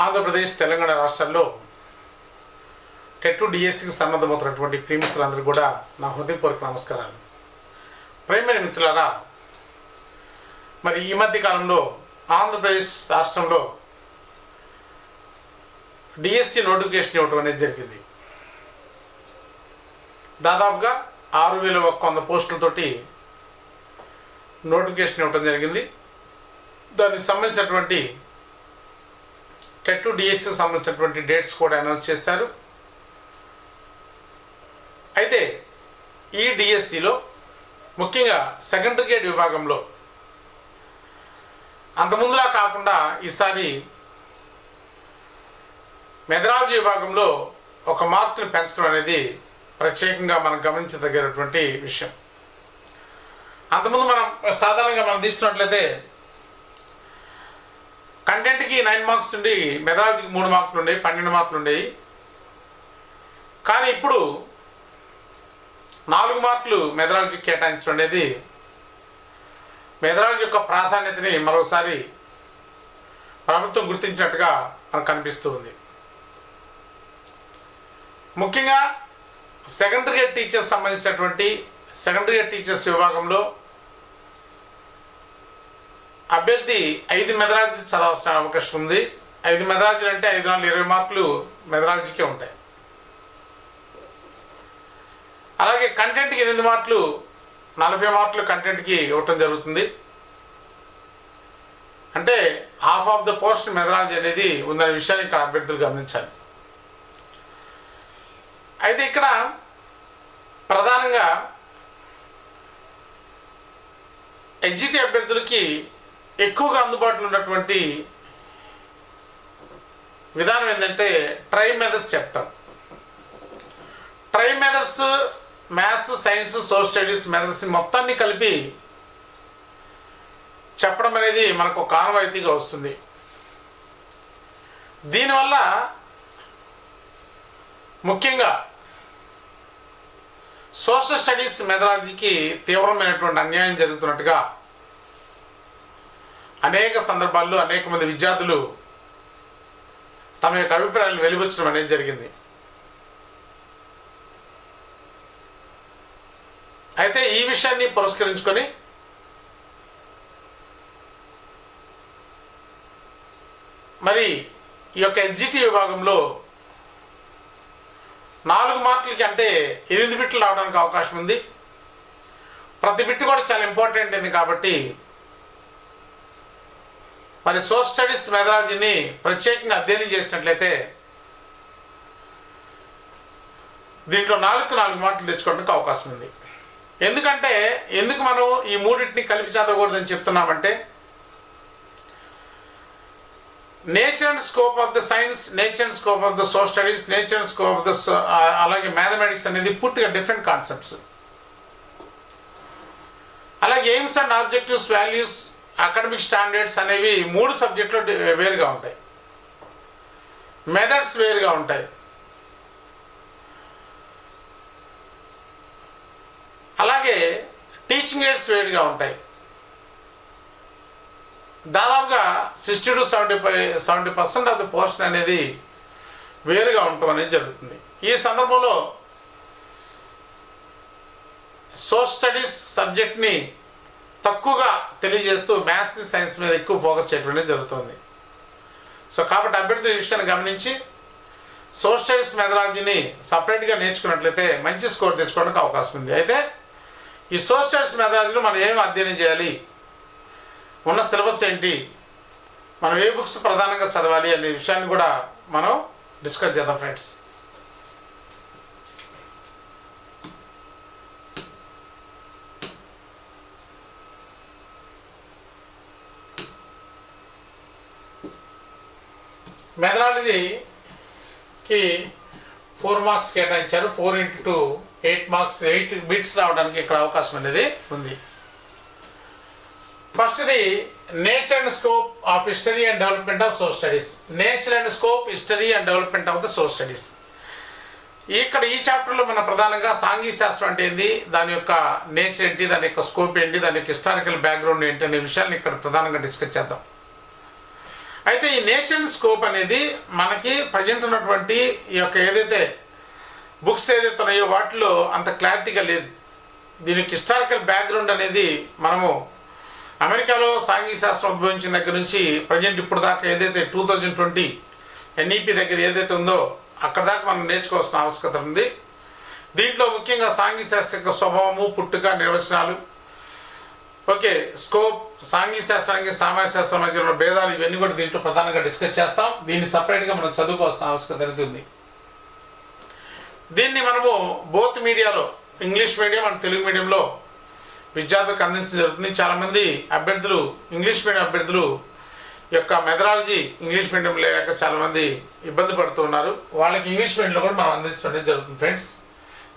ఆంధ్రప్రదేశ్ తెలంగాణ రాష్ట్రాల్లో టెట్ డిఎస్సికి సన్నద్ధమవుతున్నటువంటి ప్రియమిత్రులందరూ కూడా నా హృదయపూర్వక నమస్కారాలు. ప్రియమైన మిత్రులారా, మరి ఈ మధ్య కాలంలో ఆంధ్రప్రదేశ్ రాష్ట్రంలో డిఎస్సి నోటిఫికేషన్ ఇవ్వడం అనేది జరిగింది. దాదాపుగా 6,100 పోస్టులతోటి నోటిఫికేషన్ ఇవ్వడం జరిగింది. దానికి సంబంధించినటువంటి టెట్ డిఎస్సికి సంబంధించినటువంటి డేట్స్ కూడా అనౌన్స్ చేశారు. అయితే ఈ డిఎస్సిలో ముఖ్యంగా సెకండరీ గ్రేడ్ విభాగంలో అంతకుముందులా కాకుండా ఈసారి మెథడాలజీ విభాగంలో ఒక మార్కుని పెంచడం అనేది ప్రత్యేకంగా మనం గమనించదగినటువంటి విషయం. అంతకుముందు మనం సాధారణంగా మనం తీసుకున్నట్లయితే కంటెంట్కి 9 మార్క్స్ నుండి మెథడాలజీకి 3 మార్కులు ఉండేవి, 12 మార్కులు ఉండేవి. కానీ ఇప్పుడు 4 మార్కులు మెథడాలజీకి కేటాయించడం అనేది మెథడాలజీ యొక్క ప్రాధాన్యతని మరోసారి ప్రభుత్వం గుర్తించినట్టుగా మనకు కనిపిస్తూ ఉంది. ముఖ్యంగా సెకండరీ గ్రేడ్ టీచర్స్ సంబంధించినటువంటి సెకండరీ గ్రేడ్ టీచర్స్ విభాగంలో అభ్యర్థి 5 మెథడాలజీ చదవాల్సిన అవకాశం ఉంది. 5 మెథడాలజీలు అంటే 5 4 20 మార్కులు మెథడాలజీకే ఉంటాయి. అలాగే కంటెంట్కి 8 మార్కులు 40 మార్కులు కంటెంట్కి ఇవ్వటం జరుగుతుంది. అంటే half of the post methodology అనేది ఉందనే విషయాన్ని ఇక్కడ అభ్యర్థులు గమనించాలి. అయితే ఇక్కడ ప్రధానంగా ఎగ్జిట్ అభ్యర్థులకి ఎక్కువగా అందుబాటులో ఉన్నటువంటి విధానం ఏంటంటే ట్రై మెథడ్స్ చెప్పటం. Try methods maths, science, social studies methods మొత్తాన్ని కలిపి చెప్పడం అనేది మనకు ఒక ఆనవాయితీగా వస్తుంది. దీనివల్ల ముఖ్యంగా సోషల్ స్టడీస్ మెథడాలజీకి తీవ్రమైనటువంటి అన్యాయం జరుగుతున్నట్టుగా అనేక సందర్భాల్లో అనేక మంది విద్యార్థులు తమ యొక్క అభిప్రాయాలను వెలిబుచ్చడం అనేది జరిగింది. అయితే ఈ విషయాన్ని పురస్కరించుకొని మరి ఈ యొక్క ఎగ్జిట్ విభాగంలో 4 మార్కులకి అంటే 8 బిట్లు రావడానికి అవకాశం ఉంది. ప్రతి బిట్ కూడా చాలా ఇంపార్టెంట్ అయింది కాబట్టి మరి సోషల్ స్టడీస్ మెథడాలజీని ప్రత్యేకంగా అధ్యయనం చేసినట్లయితే దీంట్లో 4 మార్కులు తెచ్చుకోవడానికి అవకాశం ఉంది. ఎందుకు మనం ఈ మూడింటిని కలిపి చదవకూడదని చెప్తున్నామంటే nature and scope of the science, nature and scope of the social studies, nature and scope of the అలాగే మ్యాథమెటిక్స్ అనేది పూర్తిగా డిఫరెంట్ కాన్సెప్ట్స్. అలాగే aims and objectives, values, academic standards అనేవి 3 సబ్జెక్టులు వేరుగా ఉంటాయి. మెథడ్స్ వేరుగా ఉంటాయి. అలాగే టీచింగ్ ఎయిడ్స్ వేరుగా ఉంటాయి. దాదాపుగా 60 to 70% ఆఫ్ ద పోర్షన్ అనేది వేరుగా ఉండటం అనేది జరుగుతుంది. ఈ సందర్భంలో సోషల్ స్టడీస్ సబ్జెక్ట్ని తక్కువగా తెలియజేస్తూ మ్యాథ్స్, సైన్స్ మీద ఎక్కువ ఫోకస్ చేయడం అనేది జరుగుతుంది. సో కాబట్టి అభ్యర్థి ఈ విషయాన్ని గమనించి సోషల్ స్టడీస్ మెథడాలజీని సపరేట్గా నేర్చుకున్నట్లయితే మంచి స్కోర్ తెచ్చుకోవడానికి అవకాశం ఉంది. అయితే ఈ సోషల్ స్టడీస్ మెథడాలజీలో మనం ఏమి అధ్యయనం చేయాలి, ఉన్న సిలబస్ ఏంటి, మనం ఏ బుక్స్ ప్రధానంగా చదవాలి అనే విషయాన్ని కూడా మనం డిస్కస్ చేద్దాం ఫ్రెండ్స్. మెథడాలజీకి 4 మార్క్స్ కేటాయించారు. 4 into 2 8 మార్క్స్, 8 బిట్స్ రావడానికి ఇక్కడ అవకాశం అనేది ఉంది. ఫస్ట్ది nature and scope of history and development of social studies. Nature and scope, history and development of the social studies. ఇక్కడ ఈ చాప్టర్లో మన ప్రధానంగా సాంఘిక శాస్త్రం అంటే ఏంటి, దాని యొక్క నేచర్ ఏంటి, దాని యొక్క స్కోప్ ఏంటి, దాని యొక్క హిస్టారికల్ బ్యాక్గ్రౌండ్ ఏంటి అనే విషయాన్ని ఇక్కడ ప్రధానంగా డిస్కస్ చేద్దాం. అయితే ఈ నేచర్ అండ్ స్కోప్ అనేది మనకి ప్రజెంట్ ఉన్నటువంటి ఈ యొక్క ఏదైతే బుక్స్ ఏదైతే ఉన్నాయో వాటిలో అంత క్లారిటీగా లేదు. దీనికి హిస్టారికల్ బ్యాక్గ్రౌండ్ అనేది మనము అమెరికాలో సాంఘిక శాస్త్రం ఉద్భవించిన దగ్గర నుంచి ప్రజెంట్ ఇప్పుడు దాకా ఏదైతే 2020 NEP దగ్గర ఏదైతే ఉందో అక్కడ దాకా మనం నేర్చుకోవాల్సిన ఆవశ్యకత ఉంది. దీంట్లో ముఖ్యంగా సాంఘిక శాస్త్ర యొక్క స్వభావము, పుట్టుక, నిర్వచనాలు, ఓకే, స్కోప్, సాంఘిక శాస్త్రానికి సామాజిక శాస్త్రం మధ్య ఉన్న భేదాలు, ఇవన్నీ కూడా దీంట్లో ప్రధానంగా డిస్కస్ చేస్తాం. దీన్ని సపరేట్గా మనం చదువుకోవాల్సిన ఆవశ్యకత అనేది ఉంది. దీన్ని మనము బోత్ మీడియాలో, ఇంగ్లీష్ మీడియం అండ్ తెలుగు మీడియంలో విద్యార్థులకు అందించడం జరుగుతుంది. చాలామంది అభ్యర్థులు, ఇంగ్లీష్ మీడియం అభ్యర్థులు యొక్క మెథడాలజీ ఇంగ్లీష్ మీడియం లేక చాలామంది ఇబ్బంది పడుతూ ఉన్నారు. వాళ్ళకి ఇంగ్లీష్ మీడియంలో కూడా మనం అందించడం జరుగుతుంది. ఫ్రెండ్స్,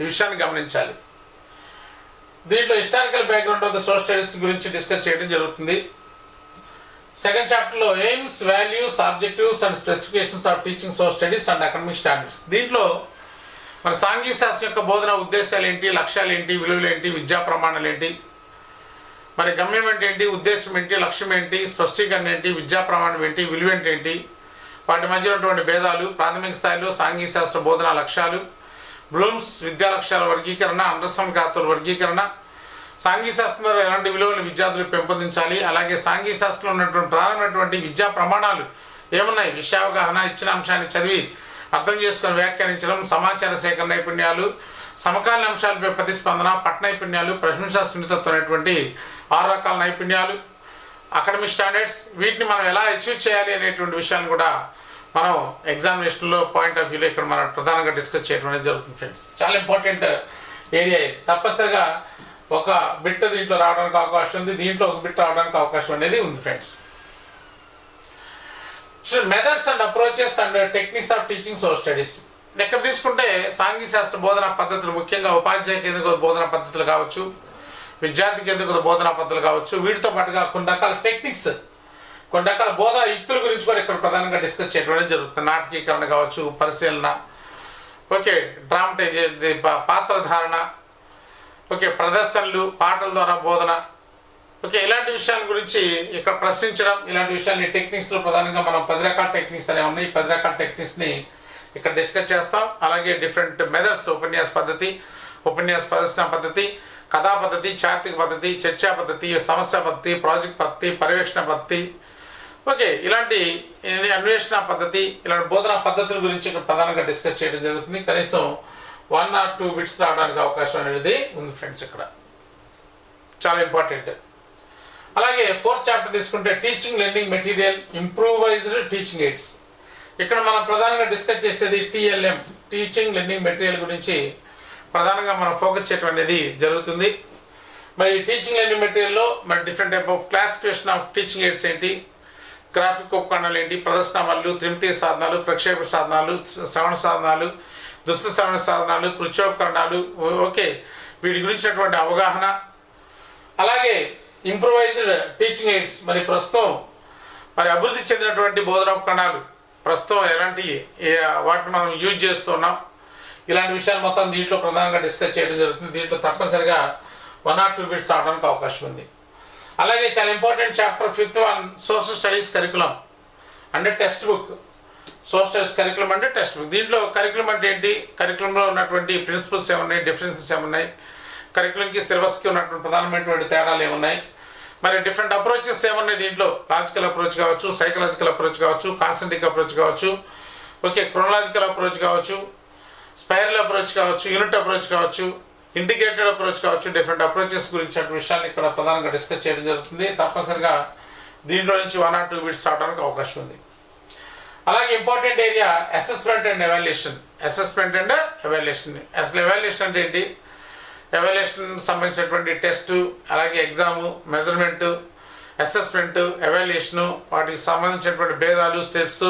ఈ విషయాన్ని గమనించాలి. దీంట్లో historical background of the social studies గురించి డిస్కస్ చేయడం జరుగుతుంది. సెకండ్ చాప్టర్లో AIIMS, values, objectives and specifications of teaching social studies and academic standards. దీంట్లో మరి సాంఘిక శాస్త్రం యొక్క బోధన ఉద్దేశాలు ఏంటి, లక్ష్యాలు ఏంటి, విలువలు ఏంటి, విద్యా ప్రమాణాలు ఏంటి, మరి గమ్యం ఏంటి, ఉద్దేశం ఏంటి, లక్ష్యం ఏంటి, స్పష్టీకరణ ఏంటి, విద్యా ప్రమాణం ఏంటి, విలువ ఏంటి, వాటి మధ్య ఉన్నటువంటి భేదాలు, ప్రాథమిక స్థాయిలో సాంఘిక శాస్త్ర బోధన లక్ష్యాలు, బ్లూమ్స్ విద్యా లక్ష్యాల వర్గీకరణ, అండర్సన్ గాతుల వర్గీకరణ, సాంఘిక శాస్త్రంలో ఎలాంటి విలువలను విద్యార్థులు పెంపొందించాలి, అలాగే సాంఘిక శాస్త్రంలో ఉన్నటువంటి ప్రధానమైనటువంటి విద్యా ప్రమాణాలు ఏమున్నాయి, విషయావగాహన, ఇచ్చిన అంశాన్ని చదివి అర్థం చేసుకొని వ్యాఖ్యానించడం, సమాచార సేకరణ నైపుణ్యాలు, సమకాలీన అంశాలపై ప్రతిస్పందన, పట్ట నైపుణ్యాలు, ప్రశంసా సున్నితత్వం అనేటువంటి 6 రకాల నైపుణ్యాలు, అకాడమిక్ స్టాండర్డ్స్, వీటిని మనం ఎలా అచీవ్ చేయాలి అనేటువంటి విషయాన్ని కూడా మనం ఎగ్జామినేషన్లో పాయింట్ ఆఫ్ వ్యూలో ఇక్కడ మనం ప్రధానంగా డిస్కస్ చేయడం అనేది జరుగుతుంది. ఫ్రెండ్స్, చాలా ఇంపార్టెంట్ ఏరియా ఇది. తప్పనిసరిగా ఒక బిట్ దీంట్లో రావడానికి అవకాశం ఉంది, దీంట్లో ఒక బిట్ రావడానికి అవకాశం అనేది ఉంది. Friends, methods and approaches and techniques of teaching social studies. ఇక్కడ తీసుకుంటే సాంఘిక శాస్త్ర బోధనా పద్ధతులు, ముఖ్యంగా ఉపాధ్యాయ కేంద్రీకృత బోధనా పద్ధతులు కావచ్చు, విద్యార్థి కేంద్రీకృత బోధనా పద్ధతులు కావచ్చు, వీటితో పాటుగా కొన్ని రకాల టెక్నిక్స్, కొన్ని రకాల బోధనా యుక్తుల గురించి కూడా ఇక్కడ ప్రధానంగా డిస్కస్ చేయడం జరుగుతుంది. నాటకీకరణ కావచ్చు, పరిశీలన, ఓకే, డ్రామటైజ్, పాత్రధారణ, ఓకే, ప్రదర్శనలు, పాటల ద్వారా బోధన, ఓకే, ఇలాంటి విషయాల గురించి ఇక్కడ ప్రశ్నించడం, ఇలాంటి విషయాన్ని టెక్నిక్స్లో ప్రధానంగా మనం 10 రకాల టెక్నిక్స్ అనేవి ఉన్నాయి. 10 రకాల టెక్నిక్స్ని ఇక్కడ డిస్కస్ చేస్తాం. అలాగే డిఫరెంట్ మెథడ్స్, ఉపన్యాస పద్ధతి, ఉపన్యాస ప్రదర్శన పద్ధతి, కథా పద్ధతి, చారిత్రక పద్ధతి, చర్చా పద్ధతి, సమస్య పద్ధతి, ప్రాజెక్ట్ పద్ధతి, పర్యవేక్షణ పద్ధతి, ఓకే, ఇలాంటి అన్వేషణ పద్ధతి, ఇలాంటి బోధనా పద్ధతుల గురించి ఇక్కడ ప్రధానంగా డిస్కస్ చేయడం జరుగుతుంది. కనీసం 1 or 2 బిట్స్ రావడానికి అవకాశం అనేది ఉంది. ఫ్రెండ్స్, ఇక్కడ చాలా ఇంపార్టెంట్. అలాగే 4th చాప్టర్ తీసుకుంటే teaching learning material, improvised teaching AIDS. ఇక్కడ మనం ప్రధానంగా డిస్కస్ చేసేది TLM, టీచింగ్ లెర్నింగ్ మెటీరియల్ గురించి ప్రధానంగా మనం ఫోకస్ చేయడం అనేది జరుగుతుంది. మరి టీచింగ్ లెర్నింగ్ మెటీరియల్లో మరి different type of classification of teaching AIDS ఏంటి, గ్రాఫిక్ ఉపకరణాలు ఏంటి, ప్రదర్శనలు, త్రిమితీయ సాధనాలు, ప్రక్షేపణ సాధనాలు, శ్రవణ సాధనాలు, దృశ్య శ్రవణ సాధనాలు, కృత్యోపకరణాలు, ఓకే, వీటి గురించినటువంటి అవగాహన. అలాగే ఇంప్రూవైజ్డ్ టీచింగ్ ఎయిడ్స్, మరి ప్రస్తుతం మరి అభివృద్ధి చెందినటువంటి బోధన ఉపకరణాలు ప్రస్తుతం ఎలాంటి వాటిని మనం యూజ్ చేస్తున్నాం, ఇలాంటి విషయాలు మొత్తం దీంట్లో ప్రధానంగా డిస్కస్ చేయడం జరుగుతుంది. దీంట్లో తప్పనిసరిగా 1 or 2 బిట్స్ రావడానికి అవకాశం ఉంది. అలాగే చాలా important chapter 5th one, social studies curriculum అంటే textbook. Social studies curriculum అంటే టెక్స్ట్ బుక్. దీంట్లో కరికులం అంటే ఏంటి, కరికులంలో ఉన్నటువంటి ప్రిన్సిపల్స్ ఏమున్నాయి, డిఫరెన్సెస్ ఏమున్నాయి, కరికులంకి సిలబస్కి ఉన్నటువంటి ప్రధానమైనటువంటి తేడాలు ఏమున్నాయి, మరి డిఫరెంట్ అప్రోచెస్ ఏమున్నాయి దీంట్లో, లాజికల్ అప్రోచ్ కావచ్చు, సైకలాజికల్ అప్రోచ్ కావచ్చు, కాన్సెంట్రిక్ అప్రోచ్ కావచ్చు, ఓకే, క్రోనలాజికల్ అప్రోచ్ కావచ్చు, స్పైరల్ అప్రోచ్ కావచ్చు, యూనిట్ అప్రోచ్ కావచ్చు, ఇంటిగ్రేటెడ్ అప్రోచ్ కావచ్చు, డిఫరెంట్ అప్రోచెస్ గురించి అటు విషయాన్ని ఇక్కడ ప్రధానంగా డిస్కస్ చేయడం జరుగుతుంది. తప్పనిసరిగా దీంట్లో నుంచి 1 or 2 బిట్స్ రావడానికి అవకాశం ఉంది. అలాగే important area assessment and evaluation. Assessment and evaluation, అసలు ఎవాల్యుయేషన్ అంటే ఏంటి, ఎవాల్యుయేషన్ సంబంధించినటువంటి టెస్టు, అలాగే ఎగ్జాము, మెజర్మెంటు, అసెస్మెంటు, ఎవాల్యుయేషను, వాటికి సంబంధించినటువంటి భేదాలు, steps,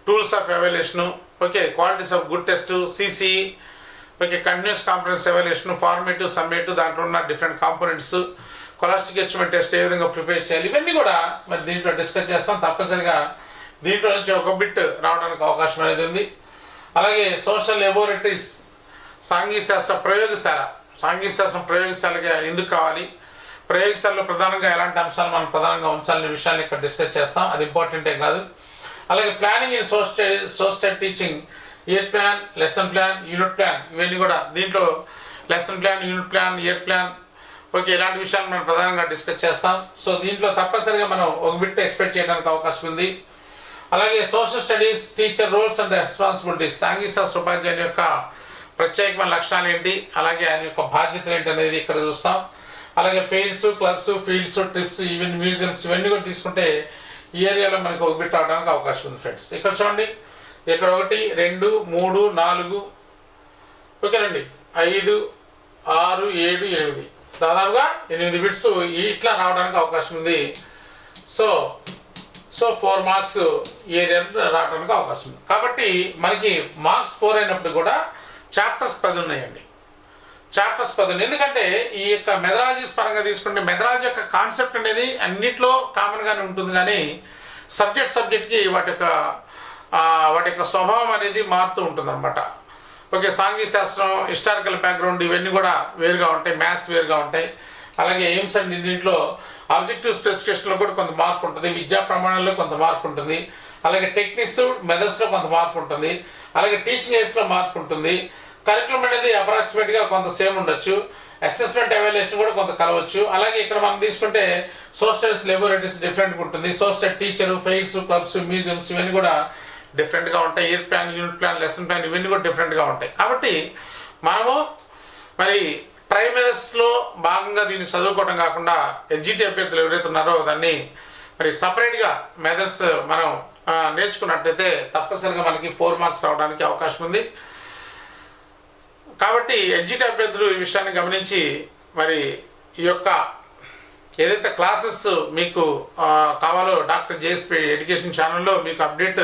tools of evaluation, okay, qualities of good test, CCE, okay, continuous comprehensive evaluation, formative, summative, దాంట్లో ఉన్న different components, scholastic achievement test ఏ విధంగా ప్రిపేర్ చేయాలి, ఇవన్నీ కూడా మరి దీంట్లో డిస్కస్ చేస్తాం. తప్పనిసరిగా దీంట్లో నుంచి ఒక బిట్ రావడానికి అవకాశం అనేది ఉంది. అలాగే సోషల్ లెబోరేటరీస్, సాంఘిక శాస్త్ర ప్రయోగశాల, సాంఘిక శాస్త్రం ప్రయోగశాలగా ఎందుకు కావాలి, ప్రయోగశాలలో ప్రధానంగా ఎలాంటి అంశాలు మనం ప్రధానంగా ఉంచాలనే విషయాన్ని ఇక్కడ డిస్కస్ చేస్తాం. అది ఇంపార్టెంటే కాదు. అలాగే planning in social teaching, year plan, lesson plan, unit plan, ఇవన్నీ కూడా దీంట్లో lesson plan, unit plan, year plan, okay, ఇలాంటి విషయాలు మనం ప్రధానంగా డిస్కస్ చేస్తాం. సో దీంట్లో తప్పనిసరిగా మనం ఒక బిట్ ఎక్స్పెక్ట్ చేయడానికి అవకాశం ఉంది. అలాగే social studies teacher roles and responsibilities, సాంఘిక శాస్త్ర ఉపాధ్యాయుని యొక్క ప్రత్యేకమైన లక్షణాలు ఏంటి, అలాగే ఆయన యొక్క బాధ్యతలు ఏంటి అనేది ఇక్కడ చూస్తాం. అలాగే fails, clubs, fields, trips, even museums, ఇవన్నీ కూడా తీసుకుంటే ఈ ఏరియాలో మనకు ఒక బిట్ అవడానికి అవకాశం ఉంది ఫ్రెండ్స్. ఇక్కడ చూడండి, ఇక్కడ 1, 2, 3, 4, ఓకేనండి, 5, 6, 7, 8, దాదాపుగా 8 బిట్స్ ఇట్లా రావడానికి అవకాశం ఉంది. సో 4 మార్క్స్ ఏరియా రావడానికి అవకాశం ఉంది. కాబట్టి మనకి మార్క్స్ 4 అయినప్పుడు కూడా చాప్టర్స్ 10 ఉన్నాయండి. చాప్టర్స్ 10 ఉన్నాయి. ఎందుకంటే ఈ యొక్క మెథడాలజీస్ పరంగా తీసుకుంటే మెథడాలజీ యొక్క కాన్సెప్ట్ అనేది అన్నిట్లో కామన్గానే ఉంటుంది, కానీ సబ్జెక్ట్కి వాటి యొక్క స్వభావం అనేది మారుతూ ఉంటుంది అనమాట. ఓకే, సాంఘిక శాస్త్రం, హిస్టారికల్ బ్యాక్గ్రౌండ్, ఇవన్నీ కూడా వేరుగా ఉంటాయి, మ్యాథ్స్ వేరుగా ఉంటాయి. అలాగే ఎయిమ్స్ అండ్ దీంట్లో ఆబ్జెక్టివ్ స్పెసిఫికేషన్లో కూడా కొంత మార్పు ఉంటుంది, విద్యా ప్రమాణాల్లో కొంత మార్పు ఉంటుంది, అలాగే టెక్నిక్స్ మెథడ్స్లో కొంత మార్పు ఉంటుంది, అలాగే టీచింగ్ ఎయిడ్స్లో మార్పు ఉంటుంది. కరికులం అనేది అప్రాక్సిమేట్గా కొంత సేమ్ ఉండొచ్చు, అసెస్మెంట్ ఎవాల్యుయేషన్ కూడా కొంత కలవచ్చు. అలాగే ఇక్కడ మనం తీసుకుంటే సోషల్ లెబొరేటరీస్ డిఫరెంట్గా ఉంటుంది, social teacher, fails, clubs, museums, ఇవన్నీ కూడా డిఫరెంట్గా ఉంటాయి. Year plan, unit plan, lesson plan, ఇవన్నీ కూడా డిఫరెంట్గా ఉంటాయి. కాబట్టి మనము మరి ట్రై మెథడ్స్లో భాగంగా దీన్ని చదువుకోవడం కాకుండా ఎస్జిటి అభ్యర్థులు ఎవరైతే ఉన్నారో దాన్ని మరి సపరేట్గా మెథడ్స్ మనం నేర్చుకున్నట్టయితే తప్పనిసరిగా మనకి 4 మార్క్స్ రావడానికి అవకాశం ఉంది. కాబట్టి ఎస్జిటి అభ్యర్థులు ఈ విషయాన్ని గమనించి మరి ఈ యొక్క ఏదైతే క్లాసెస్ మీకు కావాలో డాక్టర్ జేఎస్పీ ఎడ్యుకేషన్ ఛానల్లో మీకు అప్డేట్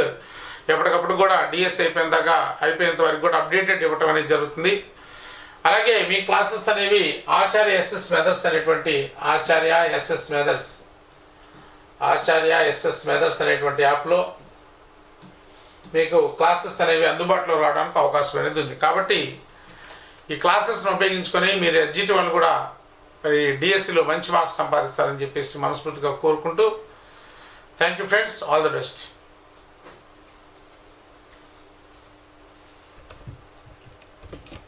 ఎప్పటికప్పుడు కూడా డిఎస్ అయిపోయేంత వరకు కూడా అప్డేటెడ్ ఇవ్వటం అనేది జరుగుతుంది. అలాగే మీ క్లాసెస్ అనేవి ఆచార్య ఎస్ఎస్ మెథడ్స్ అనేటువంటి ఆచార్య ఎస్ఎస్ మెథడ్స్ అనేటువంటి యాప్లో మీకు క్లాసెస్ అనేవి అందుబాటులో రావడానికి అవకాశం అనేది ఉంది. కాబట్టి ఈ క్లాసెస్ను ఉపయోగించుకొని మీరు ఎస్జిటి వాళ్ళు కూడా మరి డిఎస్సిలో మంచి మార్క్స్ సంపాదిస్తారని చెప్పేసి మనస్ఫూర్తిగా కోరుకుంటూ thank you friends, all the best.